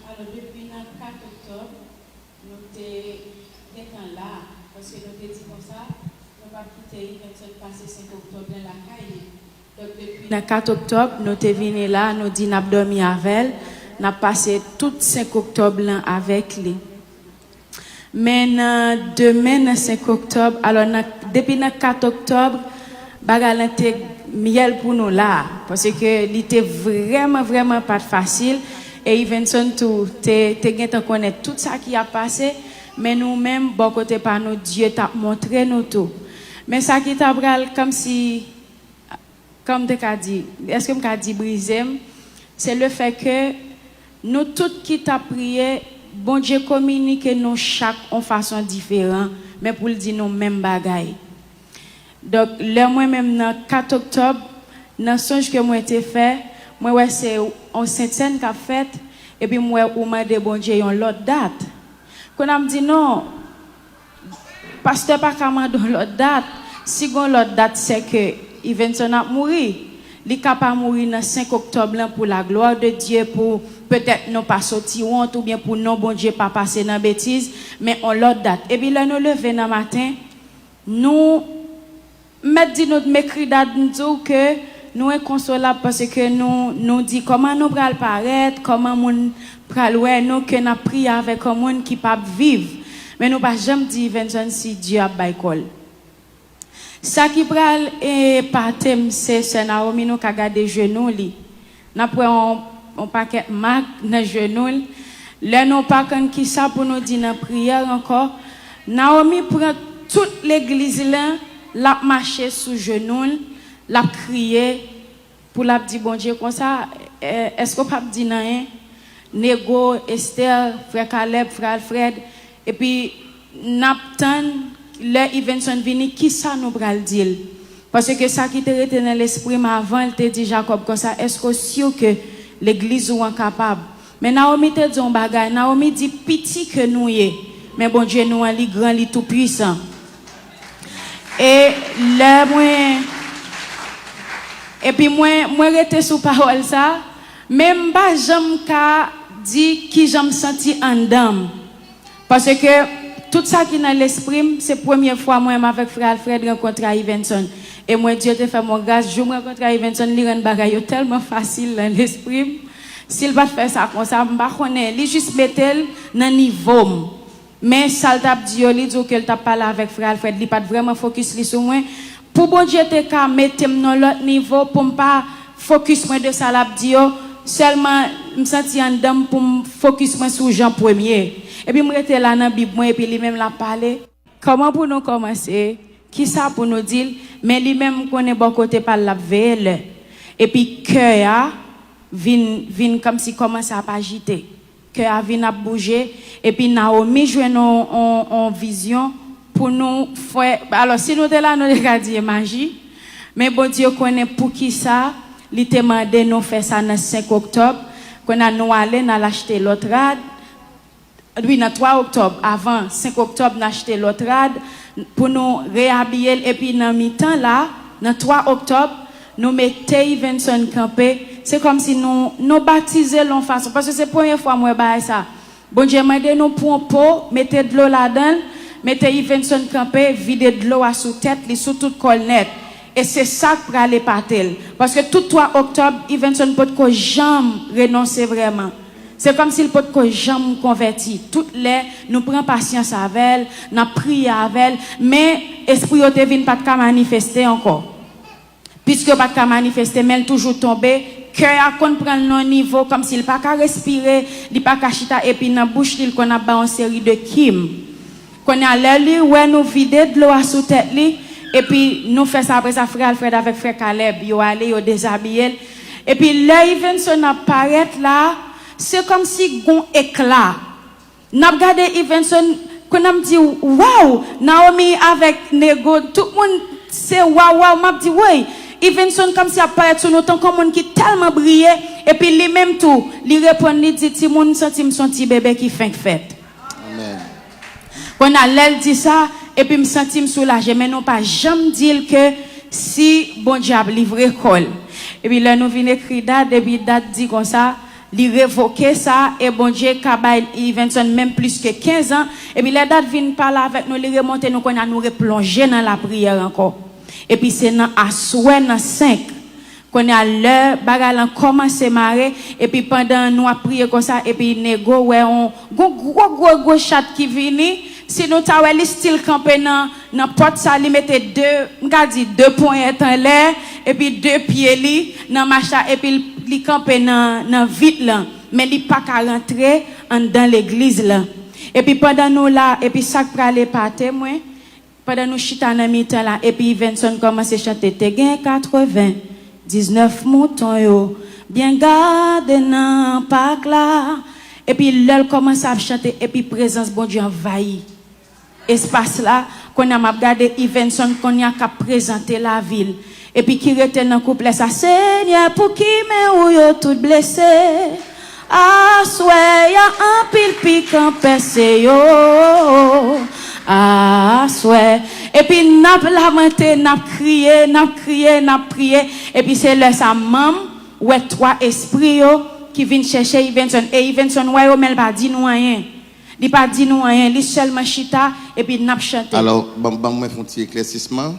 alors depuis le 4 octobre, nous étions là, parce que nous avons dit comme ça, nous n'avons pas quitté passer 5 octobre dans la caille. Donc depuis le 4 octobre, nous sommes venus là, nous dit nous avons dormi avec elle, nous avons passé tout 5 octobre là avec lui. Mais demain, le 5 octobre, alors depuis le 4 octobre, bagal était miel pour nous là parce que il était vraiment pas facile et Ivenson tout te connaître tout ça qui a passé mais nous-mêmes bon côté par nous Dieu t'a montré nous tout mais ça qui t'a comme si comme tu as dit est-ce que me dit briser c'est le fait que nous toutes qui t'a prié bon Dieu communique nous chaque en façon différente mais pour le dire nous même bagaille. Donc, le moi-même, le 4 octobre, dans le songe que moi été fait, moi, c'est en Sainte-Seine qu'a fait, et puis moi, ou m'a dit, bon Dieu, une autre date. Quand on me dit non, pasteur pas comment dans l'autre date, si l'autre date, c'est que Ivenson a mouru. Il est capable de mourir le 5 octobre là, pour la gloire de Dieu, pour peut-être non pas sortir honte, ou bien pour non, bon Dieu, pas passer dans la bêtise, mais on l'autre date. Et puis là, nous levons dans le matin, nous, mettre dit notre mécrit nous que nous est consolable parce que nous dit comment nous pral paraître comment moun pral ouais nous que n'a prié avec un monde qui pas vivre mais nous pas jamais dit Vincent si Dieu a baïkol ça qui pral et partem c'est Naomi nous ka garder genou li n'a prend on paquet mag dans genou là nous pas quand qui ça pour nous dire dans prière encore Naomi prend toute l'église là l'a marché sous genou, l'a crié pour l'a dit bon Dieu comme ça est-ce qu'on peut dire rien Nego, Esther, frère Caleb, frère Alfred et puis Naptan le Ivenson vini qui ça nous pral dire parce que ça qui te retenu dans l'esprit mais avant il te dit Jacob comme ça est-ce que sûr que l'église ou incapable mais Naomi te dit un bagage Naomi dit petit que nous y mais bon Dieu nous est grand li tout puissant. Et là et puis moi rester sous parole ça même pas j'aime ka dit qui j'aime senti en dedans parce que tout ça qui dans l'esprit c'est première fois moi avec frère Alfred rencontre Ivenson et moi Dieu te fait mon grâce je rencontre Ivenson li rend bagaille tellement facile dans l'esprit s'il va faire ça comme ça m'pa connait li juste mettel dans niveau. Mais ça t'a dit qu'elle t'a parlé avec frère Alfred, il pas vraiment focus sur moi. Pour bon Dieu te ka mettre dans l'autre niveau pour pas focus moi de ça l'a dit seulement me senti en dedans pour focus moi sur Jean premier. Et puis moi était là dans Bible moi et puis lui même l'a parlé. Comment pour nous commencer? Qui ça pour nous dire mais lui même connaît bon côté par la veille. Et puis cœur vient comme si commence à agiter. Que Avin a bougé et puis Naomi joue en vision pour nous faire alors si nous là nous regardions magie mais bon Dieu connaît pour qui ça il te demandé nous faire ça le 5 octobre qu'on a nous aller n'a acheter l'autre rad oui le 3 octobre avant 5 octobre n'a acheté l'autre rad pour nous réhabiller et puis dans mi-temps là le 3 octobre nous mettons Ivenson campé c'est comme si nous baptiser l'en façon parce que c'est la première fois moi bah ça bon Dieu m'a dit nous pour un pot mettez de l'eau là-dedans mettez Ivenson campé vider de l'eau sous tête li sous toute colnette et c'est ça pour aller partir parce que tout 3 octobre Ivenson peut que jamais renoncer vraiment c'est comme s'il peut que jamais converti toutes les nous prend patience avec elle n'a prié avec elle mais esprit te vinn pas de manifester encore puisque pas de manifester mais elle toujours tombé cœur a qu'on prend non niveau comme s'il pas qu'à respirer il pas qu'à chita et puis dans bouche il qu'on a ba une série de kim qu'on a l'air ouais nous vider de l'eau sous tête li Et puis, nous faisons ça après ça, frère Alfred avec frère Caleb. Ils sont allés, ils ont déshabillé. Et puis, là, Evenson apparaît là, c'est comme si un éclat. Nous avons regardé Evenson, quand on me dit, waouh, Naomi avec Nego, tout le monde, c'est waouh, m'a dit, oui. Evenson comme si apparaît sur nous, tant comme un qui tellement brillé, et puis lui-même tout, lui répond, lui dit, ti moun senti son petit bébé qui fait fête. Amen. Quand elle dit ça, et puis me senti soulagé, mais non pas jamais dire que si bon diable livré col. Et puis là nous venons écrire date, et puis date dit comme ça, lui révoquer ça, et bon Dieu kabay Evenson même plus que 15 ans, et puis la date vient parler avec nous, lui remonter nous qu'on a nous replonger dans la prière encore. Et puis c'est dans Asoué dans 5 qu'on a l'heure bagal commencé marrer et puis pendant nous a prié comme ça et puis négo ouais on gros chat qui vini si nous ta ouais style camper dans porte ça li mettait deux points en l'air et puis deux pieds li dans macha et puis li camper dans vite là mais li pas qu'à rentrer dans l'église là et puis pendant nous là et puis ça pralé par témoin pendant nous chita dans mi-temps là et puis Vincent commence à chanter te gain 19 moutons yo bien gardé nan parc là et puis l'elle commence à chanter et puis présence bon Dieu envahit espace là qu'on a m'a regardé Evenson qu'on y a qu'à présenter la ville et puis qui rete dans couple ça Seigneur pour qui mais ou yo tout blessé ah souhait y a un pile piquant percé yo ah souhait et puis n'a lamenté n'a crié n'a prié et puis c'est là sa maman ouais trois esprits yo qui viennent chercher Evenson et Evenson ouais mais pas dit nous rien il pas dit nous rien il seulement chita et puis n'a chanté alors bon moi font petit éclaircissement